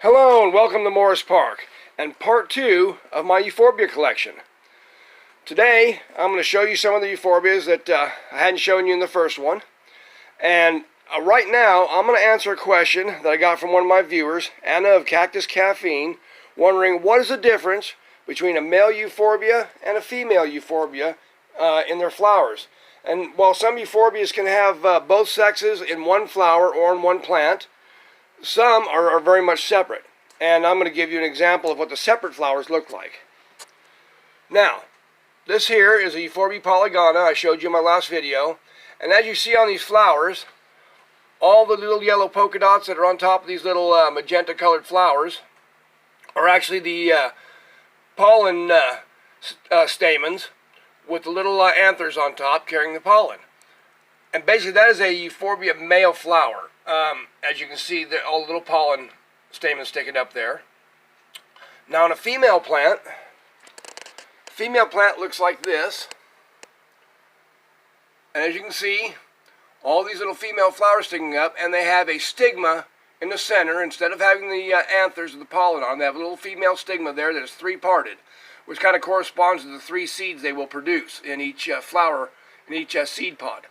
Hello and welcome to Morris Park and part 2 of my Euphorbia collection. Today I'm going to show you some of the euphorbias that I hadn't shown you in the first one. And right now I'm going to answer a question that I got from one of my viewers, Anna of Cactus Caffeine, wondering what is the difference between a male euphorbia and a female euphorbia in their flowers. And while some euphorbias can have both sexes in one flower or in one plant, some are very much separate, and I'm going to give you an example of what the separate flowers look like. Now, this here is a Euphorbia polygona I showed you in my last video, and as you see on these flowers, all the little yellow polka dots that are on top of these little magenta colored flowers are actually the pollen stamens with the little anthers on top carrying the pollen. And basically that is a Euphorbia male flower. As you can see, all the little pollen stamens sticking up there. Now in a female plant looks like this. And as you can see, all these little female flowers sticking up, and they have a stigma in the center. Instead of having the anthers of the pollen on, they have a little female stigma there that is three-parted, which kind of corresponds to the 3 seeds they will produce in each flower, in each seed pod.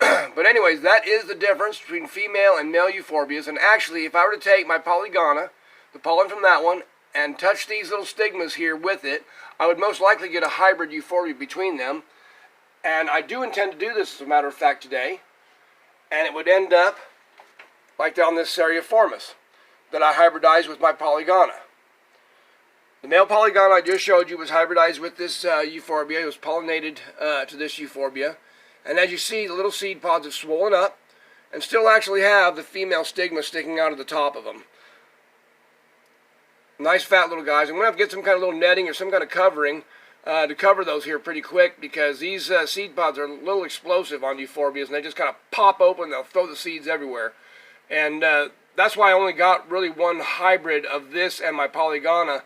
But anyways, that is the difference between female and male euphorbias. And actually, if I were to take my polygona, the pollen from that one, and touch these little stigmas here with it, I would most likely get a hybrid euphorbia between them. And I do intend to do this, as a matter of fact, today. And it would end up like down this Serriiformis that I hybridized with my polygona. The male polygona I just showed you was hybridized with this euphorbia. It was pollinated to this euphorbia. And as you see, the little seed pods have swollen up and still actually have the female stigma sticking out of the top of them. Nice fat little guys. I'm going to have to get some kind of little netting or some kind of covering to cover those here pretty quick, because these seed pods are a little explosive on euphorbias, and they just kind of pop open. They'll throw the seeds everywhere. And that's why I only got really one hybrid of this and my polygona.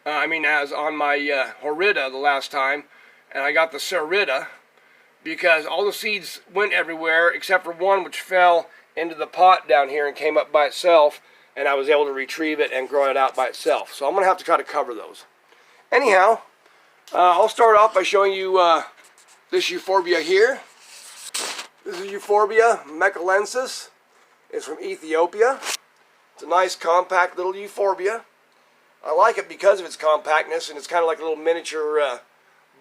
As on my horrida the last time. And I got the serrita, because all the seeds went everywhere except for one, which fell into the pot down here and came up by itself, and I was able to retrieve it and grow it out by itself. So I'm going to have to try to cover those. Anyhow, I'll start off by showing you this euphorbia here. This is Euphorbia mechalensis. It's from Ethiopia. It's a nice compact little euphorbia. I like it because of its compactness, and it's kind of like a little miniature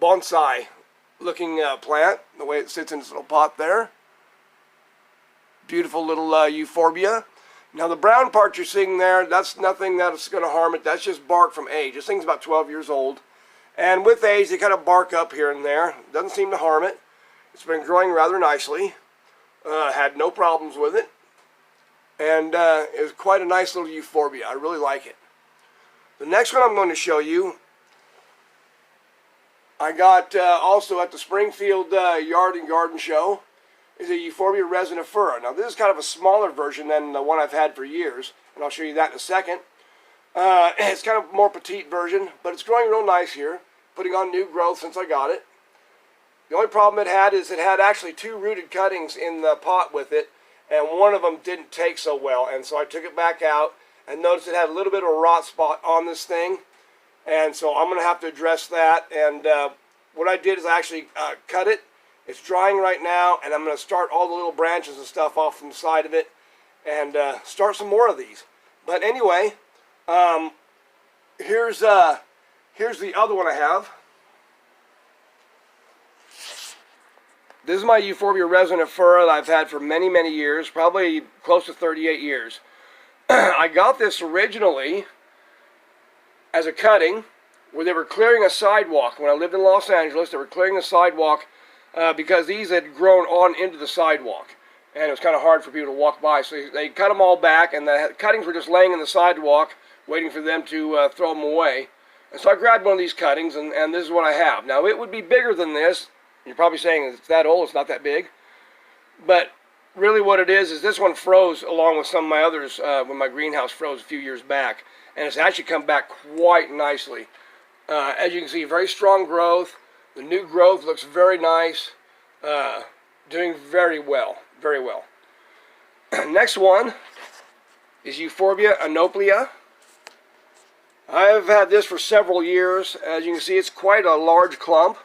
bonsai looking plant, the way it sits in its little pot there. Beautiful little euphorbia. Now the brown part you're seeing there, that's nothing that's going to harm it. That's just bark from age. This thing's about 12 years old. And with age, they kind of bark up here and there. Doesn't seem to harm it. It's been growing rather nicely. Had no problems with it. And it's quite a nice little euphorbia. I really like it. The next one I'm going to show you, I got also at the Springfield Yard and Garden Show, is a Euphorbia resinifera. Now this is kind of a smaller version than the one I've had for years, and I'll show you that in a second. It's kind of a more petite version, but it's growing real nice here, putting on new growth since I got it. The only problem it had is it had actually 2 rooted cuttings in the pot with it, and one of them didn't take so well, and so I took it back out and noticed it had a little bit of a rot spot on this thing. And so I'm going to have to address that. And what I did is I actually cut it. It's drying right now, and I'm going to start all the little branches and stuff off from the side of it and start some more of these. But anyway, here's the other one I have. This is my Euphorbia resinifera that I've had for many, many years, probably close to 38 years. I got this originally as a cutting where they were clearing a sidewalk. When I lived in Los Angeles, they were clearing the sidewalk because these had grown on into the sidewalk, and it was kind of hard for people to walk by. So they cut them all back, and the cuttings were just laying in the sidewalk waiting for them to throw them away. And so I grabbed one of these cuttings, and this is what I have. Now it would be bigger than this. You're probably saying it's that old, it's not that big. But really what it is this one froze along with some of my others when my greenhouse froze a few years back. And it's actually come back quite nicely. As you can see, very strong growth. The new growth looks very nice. Doing very well, very well. Next one is Euphorbia anoplea. I've had this for several years. As you can see, it's quite a large clump.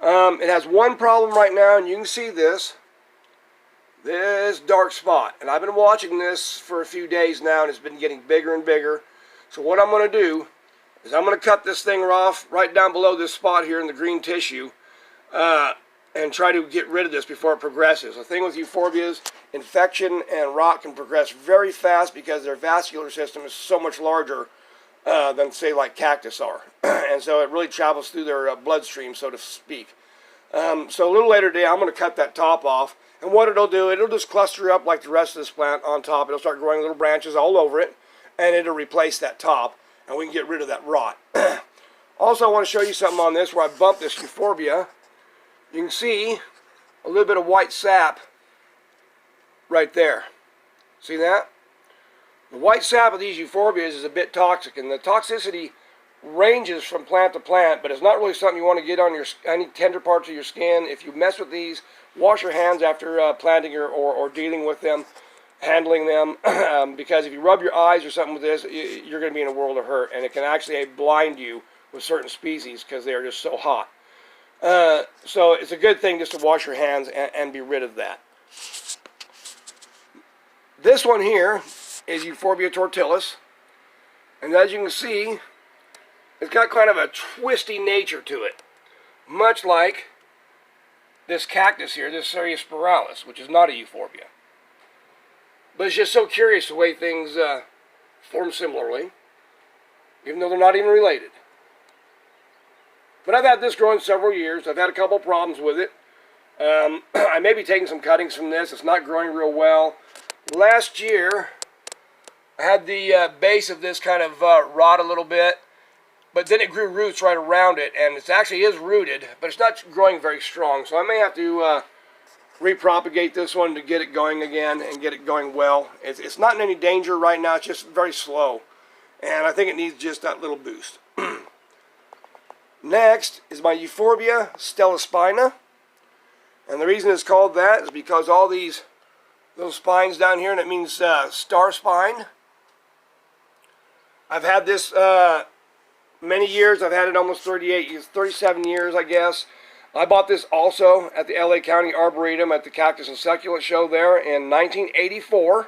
It has one problem right now, and you can see this dark spot. And I've been watching this for a few days now, and it's been getting bigger and bigger. So what I'm going to do is I'm going to cut this thing off right down below this spot here in the green tissue, and try to get rid of this before it progresses. The thing with euphorbias, infection and rot can progress very fast because their vascular system is so much larger than, say, like cactus are. And so it really travels through their bloodstream, so to speak. So a little later today, I'm going to cut that top off. And what it'll do, it'll just cluster up like the rest of this plant on top. It'll start growing little branches all over it, and it'll replace that top, and we can get rid of that rot. Also, I want to show you something on this where I bumped this euphorbia. You can see a little bit of white sap right there. See that? The white sap of these euphorbias is a bit toxic, and the toxicity ranges from plant to plant, but it's not really something you want to get on any tender parts of your skin. If you mess with these, wash your hands after planting or dealing with them, handling them, because if you rub your eyes or something with this, you're going to be in a world of hurt, and it can actually blind you with certain species because they are just so hot. So it's a good thing just to wash your hands and be rid of that. This one here is Euphorbia tortilis, and as you can see, it's got kind of a twisty nature to it, much like this cactus here, this Sariospiralis, which is not a euphorbia. But it's just so curious the way things form similarly, even though they're not even related. But I've had this growing several years. I've had a couple problems with it. I may be taking some cuttings from this. It's not growing real well. Last year, I had the base of this kind of rot a little bit, but then it grew roots right around it, and it actually is rooted, but it's not growing very strong. So I may have to repropagate this one to get it going again and get it going well. It's not in any danger right now. It's just very slow, and I think it needs just that little boost. Next is my Euphorbia stellospina, and the reason it's called that is because all these little spines down here, and it means star spine. I've had this many years. I've had it almost 37 years, I guess. I bought this also at the LA County Arboretum at the Cactus and Succulent Show there in 1984.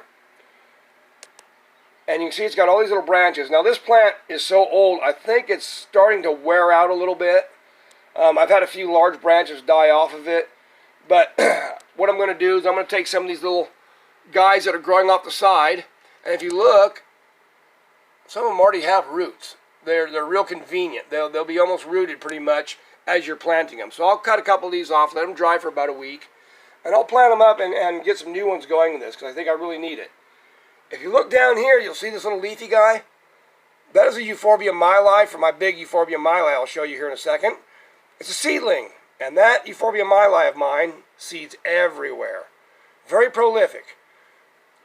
And you can see it's got all these little branches. Now this plant is so old, I think it's starting to wear out a little bit. I've had a few large branches die off of it. But what I'm going to do is I'm going to take some of these little guys that are growing off the side. And if you look, some of them already have roots. They're real convenient. They'll be almost rooted pretty much as you're planting them. So I'll cut a couple of these off, let them dry for about a week. And I'll plant them up and get some new ones going with this because I think I really need it. If you look down here, you'll see this little leafy guy. That is a Euphorbia myli from my big Euphorbia myli I'll show you here in a second. It's a seedling, and that Euphorbia myli of mine seeds everywhere. Very prolific.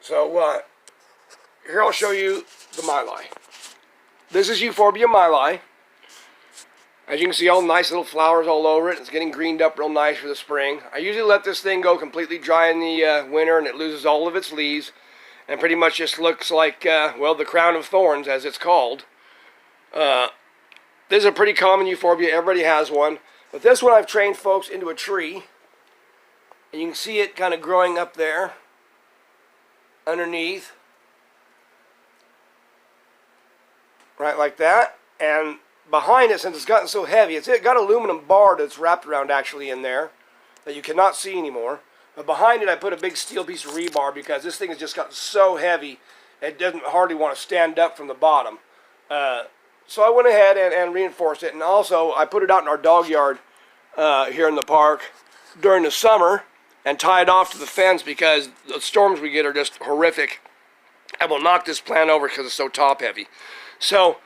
So here I'll show you the myli. This is Euphorbia myli. As you can see, all nice little flowers all over it. It's getting greened up real nice for the spring. I usually let this thing go completely dry in the winter, and it loses all of its leaves. And pretty much just looks like, well, the crown of thorns, as it's called. This is a pretty common euphorbia. Everybody has one. But this one I've trained folks into a tree. And you can see it kind of growing up there underneath. Right like that. And behind it, since it's gotten so heavy, it's got aluminum bar that's wrapped around actually in there that you cannot see anymore. But behind it, I put a big steel piece of rebar because this thing has just gotten so heavy, it doesn't hardly want to stand up from the bottom. So I went ahead and reinforced it. And also, I put it out in our dog yard here in the park during the summer and tied off to the fence because the storms we get are just horrific. I will knock this plant over because it's so top heavy. So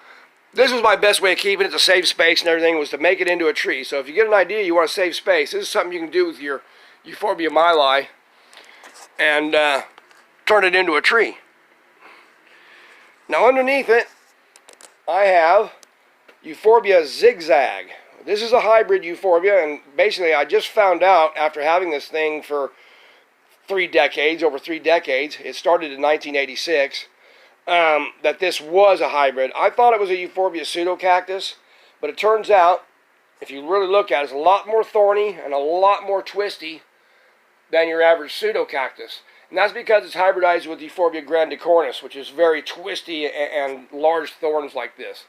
this was my best way of keeping it to save space and everything, was to make it into a tree. So if you get an idea you want to save space, this is something you can do with your Euphorbia myli and turn it into a tree. Now underneath it, I have Euphorbia zig-zag. This is a hybrid euphorbia, and basically I just found out after having this thing for over 3 decades. It started in 1986. That this was a hybrid. I thought it was a Euphorbia pseudocactus, but it turns out, if you really look at it, it's a lot more thorny and a lot more twisty than your average pseudocactus. And that's because it's hybridized with Euphorbia grandicornis, which is very twisty and large thorns like this.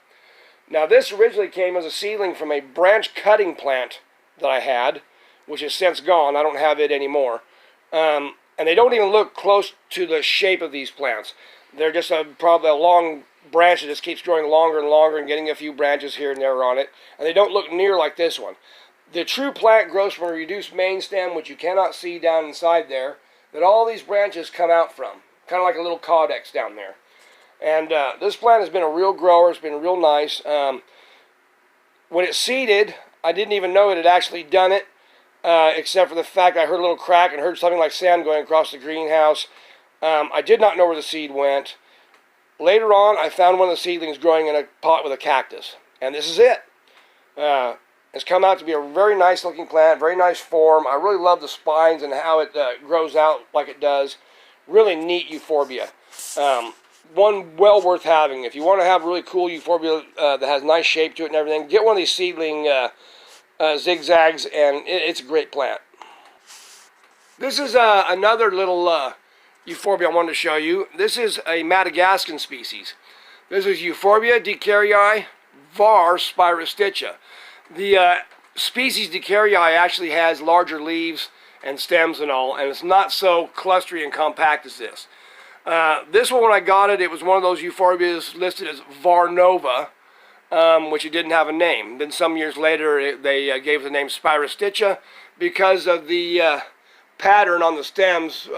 Now, this originally came as a seedling from a branch cutting plant that I had, which is since gone. I don't have it anymore. And they don't even look close to the shape of these plants. They're just probably a long branch that just keeps growing longer and longer and getting a few branches here and there on it. And they don't look near like this one. The true plant grows from a reduced main stem, which you cannot see down inside there, that all these branches come out from. Kind of like a little caudex down there. And this plant has been a real grower. It's been real nice. When it seeded, I didn't even know it had actually done it, except for the fact I heard a little crack and heard something like sand going across the greenhouse. I did not know where the seed went. Later on, I found one of the seedlings growing in a pot with a cactus. And this is it. It's come out to be a very nice looking plant, very nice form. I really love the spines and how it grows out like it does. Really neat euphorbia. One well worth having. If you want to have really cool euphorbia that has nice shape to it and everything, get one of these seedling zigzags, and it's a great plant. This is another little euphorbia I wanted to show you. This is a Madagascan species. This is Euphorbia decarii var spirosticea. The species decarii actually has larger leaves and stems and all, and it's not so clustery and compact as this. This one, when I got it, it was one of those euphorbias listed as var nova, which it didn't have a name. Then some years later, they gave it the name spirosticea because of the pattern on the stems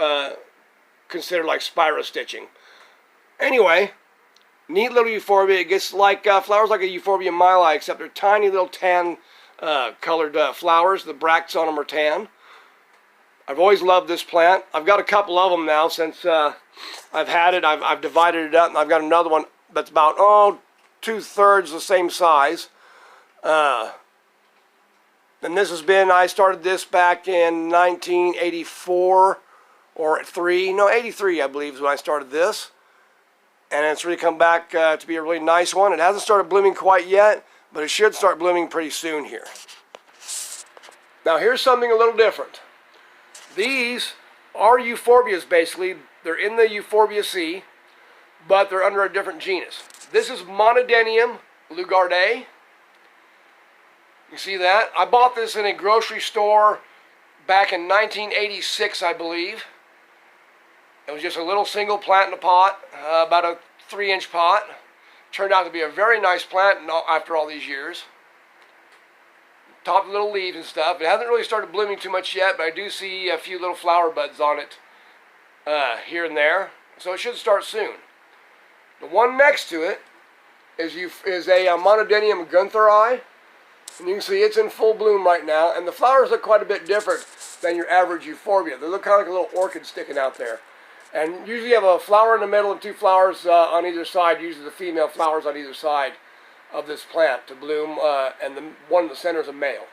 considered like spirostitching. Anyway, neat little euphorbia. It gets like flowers like a Euphorbia myli, except they're tiny little tan colored flowers. The bracts on them are tan. I've always loved this plant. I've got a couple of them now since I've had it. I've divided it up, and I've got another one that's about 2/3 the same size. And this has been, I started this back in 1984 or 83 I believe is when I started this. And it's really come back to be a really nice one. It hasn't started blooming quite yet, but it should start blooming pretty soon here. Now here's something a little different. These are euphorbias basically. They're in the Euphorbiaceae, but they're under a different genus. This is Monadenium lugardae. You see that? I bought this in a grocery store back in 1986, I believe. It was just a little single plant in a pot, about a 3-inch pot. Turned out to be a very nice plant after all these years. Top little leaves and stuff. It hasn't really started blooming too much yet, but I do see a few little flower buds on it here and there. So it should start soon. The one next to it is a Monadenium guntheri. And you can see it's in full bloom right now. And the flowers look quite a bit different than your average euphorbia. They look kind of like a little orchid sticking out there. And usually you have a flower in the middle and 2 flowers on either side. Usually the female flowers on either side of this plant to bloom. And the one in the center is a male.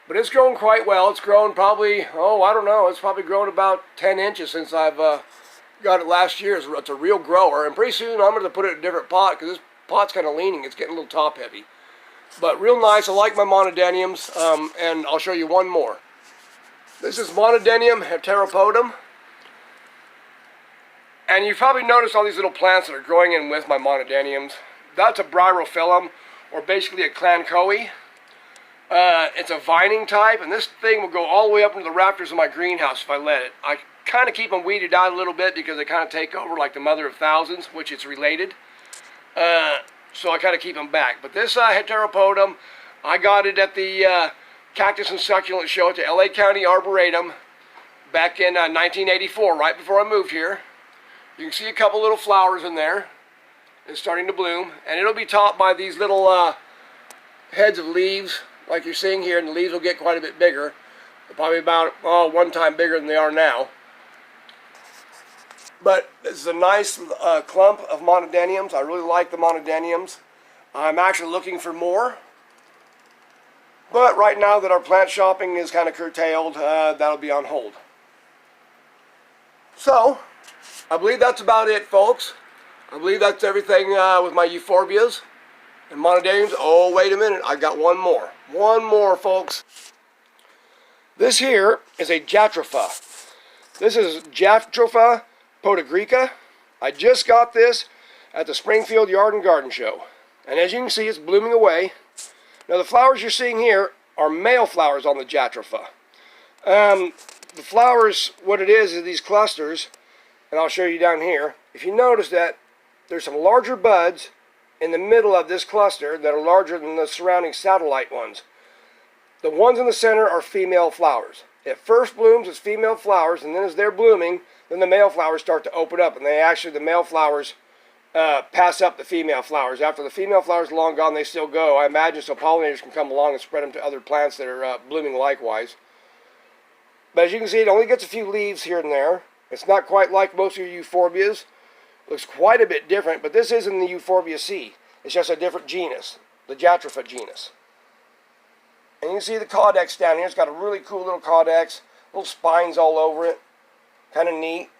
But it's grown quite well. It's grown probably, I don't know. It's probably grown about 10 inches since I've got it last year. It's a real grower. And pretty soon I'm going to put it in a different pot because this pot's kind of leaning. It's getting a little top heavy. But real nice. I like my monadeniums. And I'll show you one more. This is Monadenium heteropodum. And you've probably noticed all these little plants that are growing in with my monadeniums. That's a bryrophyllum, or basically a clancoe. It's a vining type, and this thing will go all the way up into the rafters of my greenhouse if I let it. I kind of keep them weeded out a little bit because they kind of take over like the mother of thousands, which it's related. So I kind of keep them back. But this heteropodum, I got it at the Cactus and Succulent Show at the LA County Arboretum back in 1984, right before I moved here. You can see a couple little flowers in there. It's starting to bloom, and it'll be topped by these little heads of leaves like you're seeing here, and the leaves will get quite a bit bigger. They're probably about 1 time bigger than they are now. But this is a nice clump of monadeniums. I really like the monadeniums. I'm actually looking for more. But right now that our plant shopping is kind of curtailed, that'll be on hold. So, I believe that's about it, folks. I believe that's everything with my euphorbias and monadeniums. Oh, wait a minute. I got one more. One more, folks. This here is a Jatropha. This is Jatropha podagrica. I just got this at the Springfield Yard and Garden Show. And as you can see, it's blooming away. Now, the flowers you're seeing here are male flowers on the Jatropha. The flowers, what it is these clusters, and I'll show you down here. If you notice that there's some larger buds in the middle of this cluster that are larger than the surrounding satellite ones. The ones in the center are female flowers. It first blooms as female flowers, and then as they're blooming, then the male flowers start to open up, and the male flowers pass up the female flowers. After the female flowers are long gone, they still go. I imagine so pollinators can come along and spread them to other plants that are blooming likewise. But as you can see, it only gets a few leaves here and there. It's not quite like most of your euphorbias. It looks quite a bit different, but this isn't the Euphorbiaceae. It's just a different genus, the Jatropha genus. And you can see the caudex down here. It's got a really cool little caudex, little spines all over it. Kind of neat.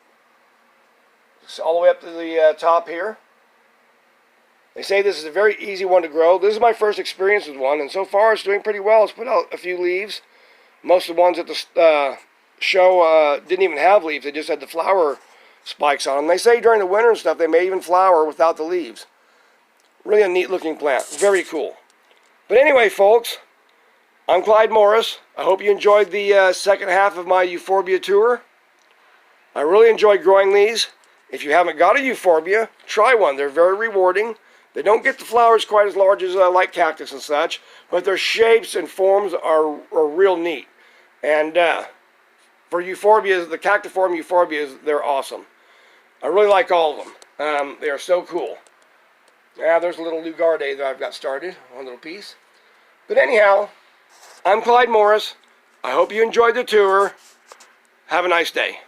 It's all the way up to the top here. They say this is a very easy one to grow. This is my first experience with one, and so far it's doing pretty well. It's put out a few leaves. Most of the ones at the show didn't even have leaves. They just had the flower spikes on them. They say during the winter and stuff they may even flower without the leaves. Really a neat looking plant. Very cool. But anyway, folks, I'm Clyde Morris. I hope you enjoyed the second half of my euphorbia tour. I really enjoyed growing these. If you haven't got a euphorbia, try one. They're very rewarding. They don't get the flowers quite as large as like cactus and such, but their shapes and forms are real neat. And for euphorbias, the cactiform euphorbias, they're awesome. I really like all of them. They are so cool. There's a little Lugarde that I've got started, one little piece. But anyhow, I'm Clyde Morris. I hope you enjoyed the tour. Have a nice day.